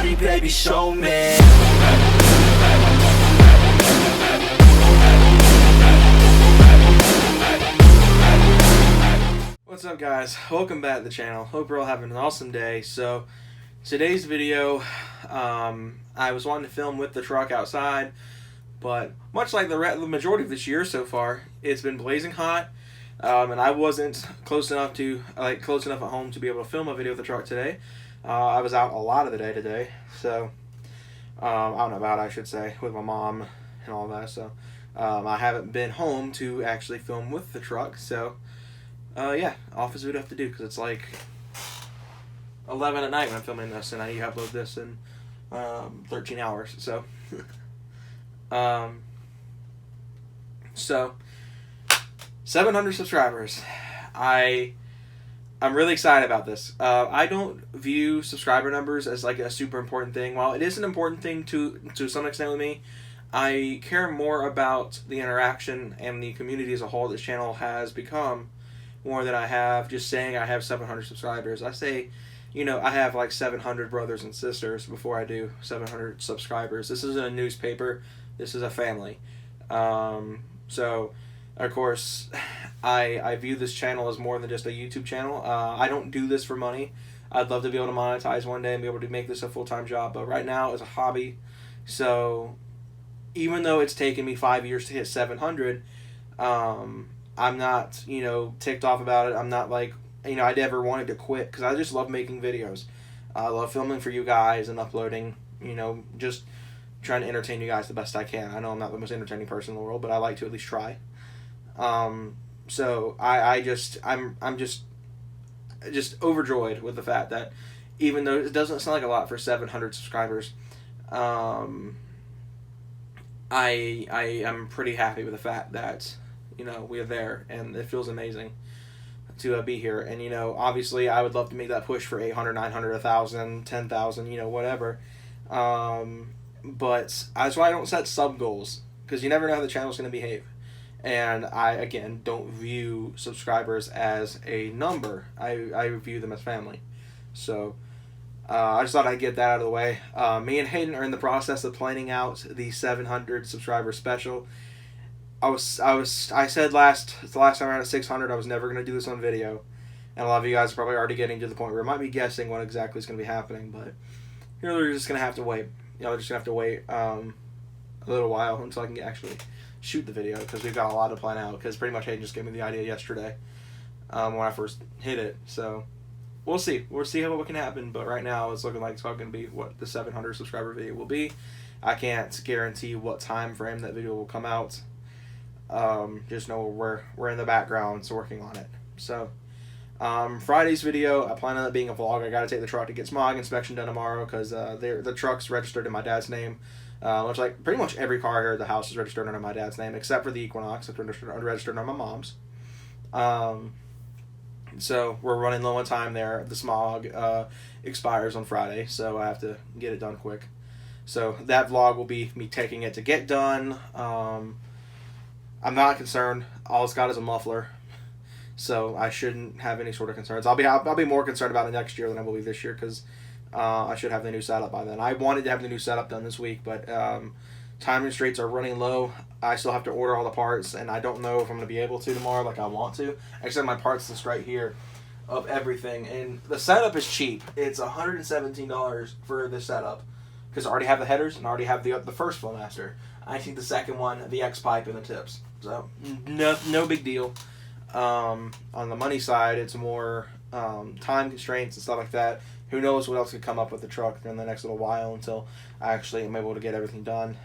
body, baby, show me. What's up, guys? Welcome back to the channel. Hope you're all having an awesome day. So today's video, I was wanting to film with the truck outside, but much like the majority of this year so far, it's been blazing hot, and I wasn't close enough at home to be able to film a video with the truck today. I was out a lot of the day today, so out and about, I should say, with my mom and all that. So I haven't been home to actually film with the truck. So yeah, office would have to do, because it's like 11 at night when I'm filming this, and I upload this in 13 hours. So so 700 subscribers. I'm really excited about this. I don't view subscriber numbers as like a super important thing. While it is an important thing to some extent with me, I care more about the interaction and the community as a whole this channel has become, more than I have just saying I have 700 subscribers. I say, I have like 700 brothers and sisters before I do 700 subscribers. This isn't a newspaper. This is a family. So, of course, I view this channel as more than just a YouTube channel. I don't do this for money. I'd love to be able to monetize one day and be able to make this a full-time job. But right now, it's a hobby. So, even though it's taken me 5 years to hit 700, I'm not, ticked off about it. I'm not like, I never wanted to quit, because I just love making videos. I love filming for you guys and uploading, just trying to entertain you guys the best I can. I know I'm not the most entertaining person in the world, but I like to at least try. So I'm just overjoyed with the fact that, even though it doesn't sound like a lot for 700 subscribers, I am pretty happy with the fact that we are there, and it feels amazing to be here. And obviously I would love to make that push for 800, 900, 1,000, 10,000, whatever. But that's why I don't set sub goals, because you never know how the channel's going to behave. And I, again, don't view subscribers as a number. I view them as family. So I just thought I'd get that out of the way. Me and Hayden are in the process of planning out the 700 subscriber special. I said the last time around at 600, I was never going to do this on video. And a lot of you guys are probably already getting to the point where it might be guessing what exactly is going to be happening. But you're just going to have to wait. You're just going to have to wait a little while until I can actually shoot the video, because we've got a lot to plan out, because pretty much Hayden just gave me the idea yesterday when I first hit it. So we'll see how what can happen, but right now it's looking like it's probably going to be what the 700 subscriber video will be. I can't guarantee what time frame that video will come out. Just know we're in the background, so working on it. So Friday's video, I plan on it being a vlog. I got to take the truck to get smog inspection done tomorrow, because the truck's registered in my dad's name. Which, like, pretty much every car here at the house is registered under my dad's name, except for the Equinox. It's registered under my mom's. So we're running low on time there. The smog expires on Friday, so I have to get it done quick. So that vlog will be me taking it to get done. I'm not concerned. All it's got is a muffler, so I shouldn't have any sort of concerns. I'll be more concerned about it next year than I will be this year, because I should have the new setup by then. I wanted to have the new setup done this week, but time restraints are running low. I still have to order all the parts, and I don't know if I'm going to be able to tomorrow like I want to. I just have my parts list right here of everything, and the setup is cheap. It's $117 for the setup, because I already have the headers and I already have the first Flowmaster. I need the second one, the X-pipe, and the tips. So no big deal. On the money side, it's more time constraints and stuff like that. Who knows what else could come up with the truck in the next little while until I actually am able to get everything done.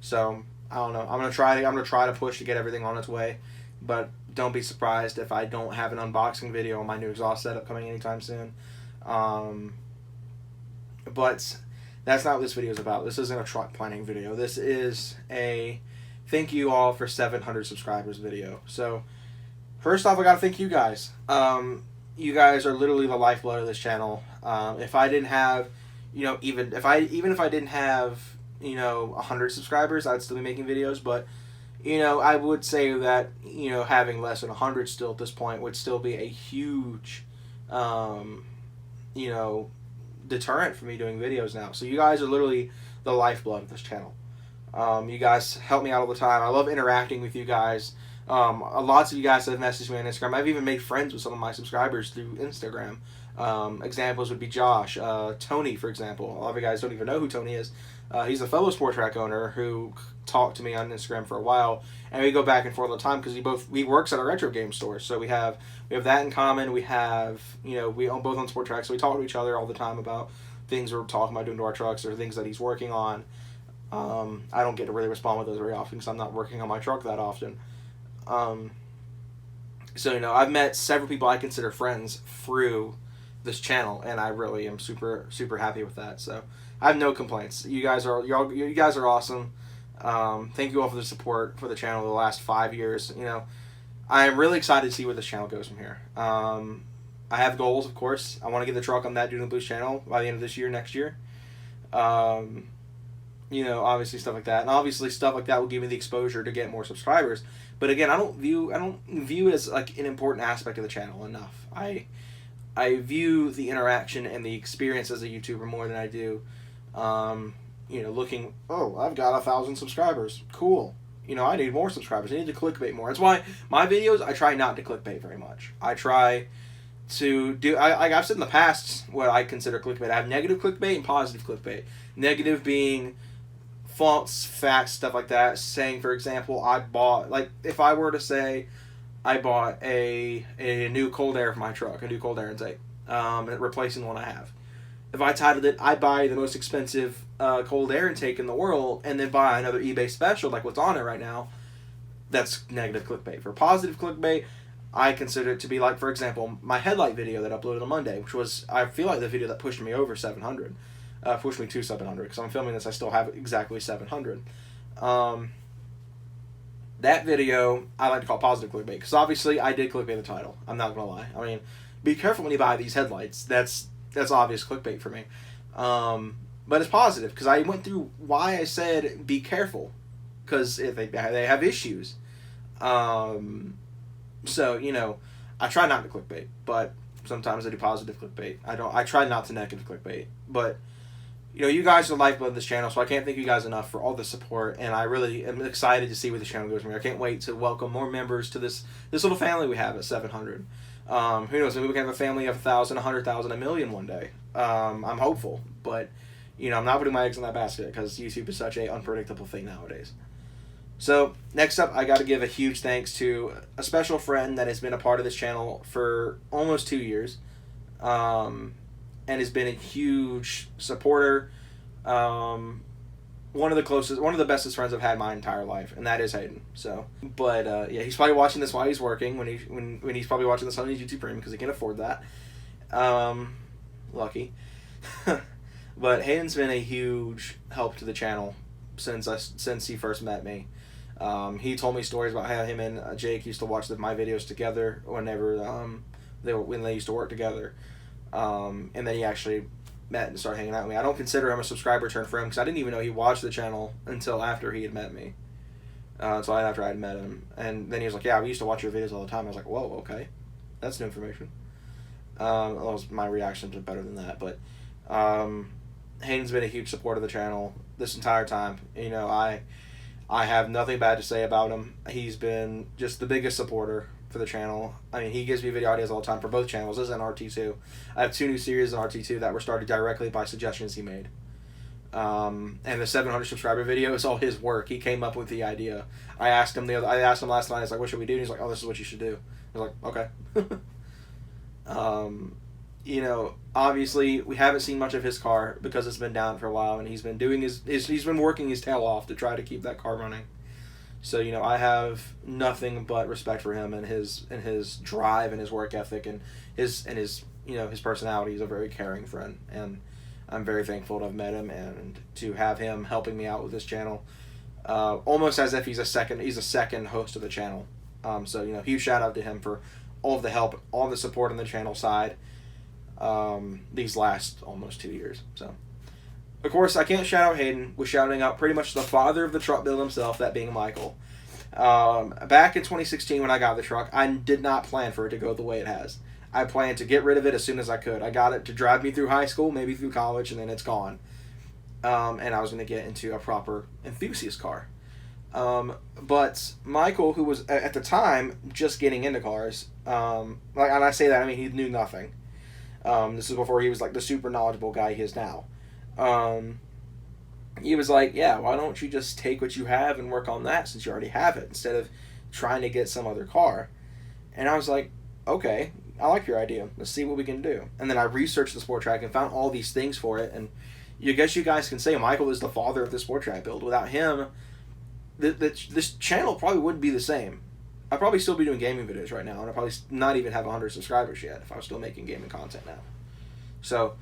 So I don't know. I'm gonna try to push to get everything on its way, but don't be surprised if I don't have an unboxing video on my new exhaust setup coming anytime soon. But that's not what this video is about. This isn't a truck planning video. This is a thank you all for 700 subscribers video. So first off, I gotta thank you guys. You guys are literally the lifeblood of this channel. If I didn't have, even if I didn't have, 100 subscribers, I'd still be making videos. But, I would say that, having less than 100 still at this point would still be a huge, deterrent for me doing videos now. So you guys are literally the lifeblood of this channel. You guys help me out all the time. I love interacting with you guys. Lots of you guys have messaged me on Instagram. I've even made friends with some of my subscribers through Instagram. Examples would be Josh, Tony, for example. A lot of you guys don't even know who Tony is. He's a fellow Sport Track owner who talked to me on Instagram for a while, and we go back and forth all the time because he works at a retro game store. So we have that in common. We have, we own both on Sport Track, so we talk to each other all the time about things we're talking about doing to our trucks or things that he's working on. I don't get to really respond with those very often because I'm not working on my truck that often. So I've met several people I consider friends through this channel, and I really am super super happy with that. So I have no complaints. You guys are awesome. Thank you all for the support for the channel the last 5 years. I am really excited to see where this channel goes from here. I have goals, of course. I want to get the truck on that Dude in the Blues channel by the end of this year, next year. Obviously stuff like that, and obviously stuff like that will give me the exposure to get more subscribers. But again, I don't view it as like an important aspect of the channel enough. I view the interaction and the experience as a YouTuber more than I do, looking, oh, I've got 1,000 subscribers, cool. I need more subscribers. I need to clickbait more. That's why my videos, I try not to clickbait very much. I try to do, I've said in the past what I consider clickbait. I have negative clickbait and positive clickbait. Negative being false facts, stuff like that. Saying, for example, if I were to say I bought a new cold air for my truck, a new cold air intake, replacing the one I have. If I titled it, I buy the most expensive cold air intake in the world, and then buy another eBay special like what's on it right now, that's negative clickbait. For positive clickbait, I consider it to be like, for example, my headlight video that I uploaded on Monday, which was, I feel like the video that pushed me over 700. Pushed me to 700, because I'm filming this, I still have exactly 700. That video, I like to call positive clickbait, because obviously I did clickbait the title. I'm not going to lie. I mean, be careful when you buy these headlights. That's obvious clickbait for me. But it's positive, because I went through why I said be careful, because if they have issues. So, I try not to clickbait, but sometimes I do positive clickbait. I try not to negative clickbait, but you guys are the lifeblood of this channel, so I can't thank you guys enough for all the support, and I really am excited to see where the channel goes from here. I can't wait to welcome more members to this little family we have at 700. Who knows, maybe we can have a family of 1,000, 100,000, 1 million one day. I'm hopeful, but, I'm not putting my eggs in that basket, because YouTube is such a unpredictable thing nowadays. So, next up, I got to give a huge thanks to a special friend that has been a part of this channel for almost 2 years. And has been a huge supporter. One of the bestest friends I've had my entire life, and that is Hayden. So, but he's probably watching this while he's working. When he's probably watching this on his YouTube Premium because he can afford that. Lucky. But Hayden's been a huge help to the channel since he first met me. He told me stories about how him and Jake used to watch my videos together whenever when they used to work together. And then he actually met and started hanging out with me. I don't consider him a subscriber turn for him because I didn't even know he watched the channel until after he had met me. So after I had met him. And then he was like, yeah, we used to watch your videos all the time. I was like, whoa, okay. That's new information. My reactions are better than that. But Hayden's been a huge supporter of the channel this entire time. I have nothing bad to say about him. He's been just the biggest supporter for the channel. I mean, he gives me video ideas all the time for both channels. This is an RT2. I have 2 new series in RT2 that were started directly by suggestions he made. And the 700 subscriber video is all his work. He came up with the idea. I asked him last night, I was like, what should we do? And he's like, oh, this is what you should do. I was like, okay. Obviously we haven't seen much of his car because it's been down for a while, and he's been doing he's been working his tail off to try to keep that car running. So, I have nothing but respect for him and his drive and his work ethic and his personality. He's a very caring friend, and I'm very thankful to have met him and to have him helping me out with this channel. Almost as if he's a second host of the channel. So, huge shout out to him for all of the help, all the support on the channel side these last almost 2 years. So, of course, I can't shout out Hayden. We're shouting out pretty much the father of the truck build himself, that being Michael. Back in 2016 when I got the truck, I did not plan for it to go the way it has. I plan to get rid of it as soon as I could. I got it to drive me through high school, maybe through college, and then it's gone. And I was going to get into a proper enthusiast car. But Michael, who was at the time just getting into cars, and I say that, I mean, he knew nothing. This is before he was like the super knowledgeable guy he is now. He was like, yeah, why don't you just take what you have and work on that since you already have it instead of trying to get some other car? And I was like, okay, I like your idea. Let's see what we can do. And then I researched the Sport Track and found all these things for it. And I guess you guys can say Michael is the father of the Sport Track build. Without him, this channel probably wouldn't be the same. I'd probably still be doing gaming videos right now, and I'd probably not even have 100 subscribers yet if I was still making gaming content now. So,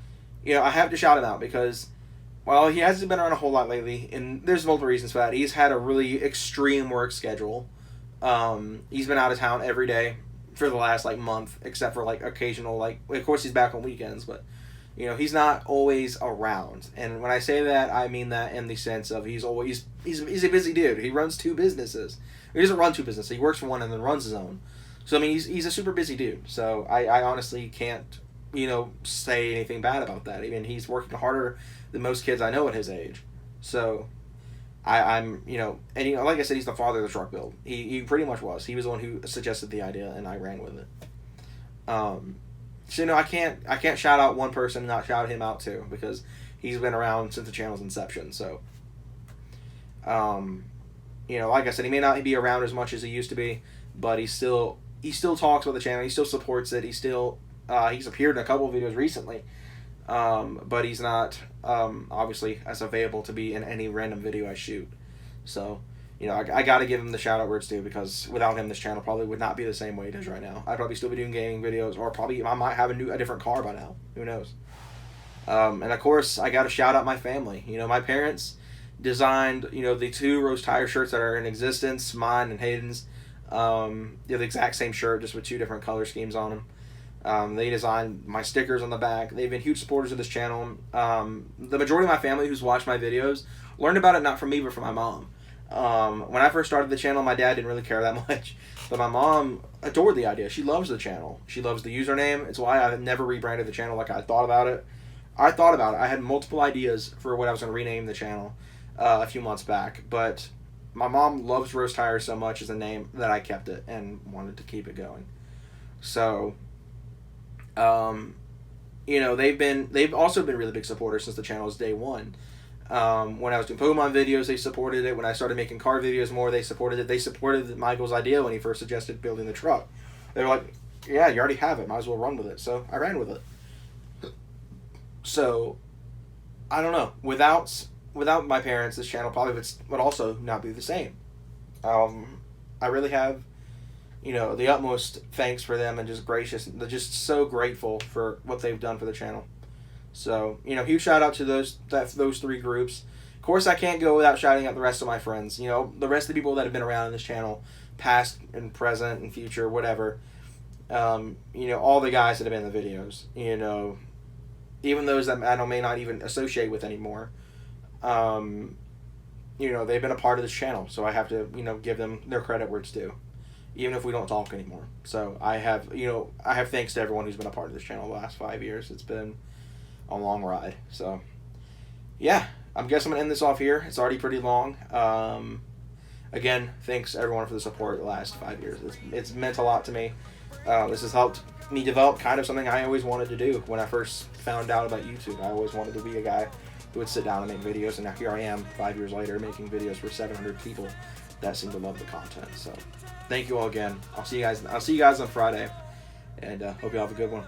I have to shout him out because, well, he hasn't been around a whole lot lately, and there's multiple reasons for that. He's had a really extreme work schedule. He's been out of town every day for the last month, except for occasional of course he's back on weekends, but he's not always around. And when I say that, I mean that in the sense of he's a busy dude. He runs 2 businesses. He doesn't run 2 businesses. He works for one and then runs his own. So I mean he's a super busy dude. So I honestly can't say anything bad about that. I mean, he's working harder than most kids I know at his age. So I'm and like I said, he's the father of the truck build. He pretty much was. He was the one who suggested the idea, and I ran with it. So I can't shout out one person and not shout him out too, because he's been around since the channel's inception. So like I said, he may not be around as much as he used to be, but he still talks about the channel. He still supports it. He's appeared in a couple of videos recently. But he's not obviously as available to be in any random video I shoot. So, I got to give him the shout out where it's due, because without him, this channel probably would not be the same way it is right now. I'd probably still be doing gaming videos, or probably I might have a different car by now. Who knows? And of course, I got to shout out my family. My parents designed the 2 Rose Tire shirts that are in existence, mine and Hayden's. The exact same shirt, just with 2 different color schemes on them. They designed my stickers on the back. They've been huge supporters of this channel. The majority of my family who's watched my videos learned about it not from me, but from my mom. When I first started the channel, my dad didn't really care that much, but my mom adored the idea. She loves the channel. She loves the username. It's why I've never rebranded the channel. I thought about it. I had multiple ideas for what I was going to rename the channel a few months back, but my mom loves Rose Tires so much as a name that I kept it and wanted to keep it going. So they've also been really big supporters since the channel's day one. When I was doing Pokemon videos, they supported it. When I started making car videos more, they supported it. They supported Michael's idea when he first suggested building the truck. They were like, yeah, you already have it. Might as well run with it. So I ran with it. So, I don't know. Without my parents, this channel probably would also not be the same. I really have the utmost thanks for them, and just so grateful for what they've done for the channel. So, huge shout out to those 3 groups. Of course, I can't go without shouting out the rest of my friends. The rest of the people that have been around in this channel, past and present and future, whatever. All the guys that have been in the videos. Even those that I may not even associate with anymore. They've been a part of this channel, so I have to, give them their credit where it's due, even if we don't talk anymore. So I have thanks to everyone who's been a part of this channel the last 5 years. It's been a long ride. So, yeah, I guess I'm going to end this off here. It's already pretty long. Again, thanks everyone for the support the last 5 years. It's meant a lot to me. This has helped me develop kind of something I always wanted to do when I first found out about YouTube. I always wanted to be a guy who would sit down and make videos, and now here I am 5 years later making videos for 700 people that seem to love the content. So thank you all again. I'll see you guys on Friday, and hope you all have a good one.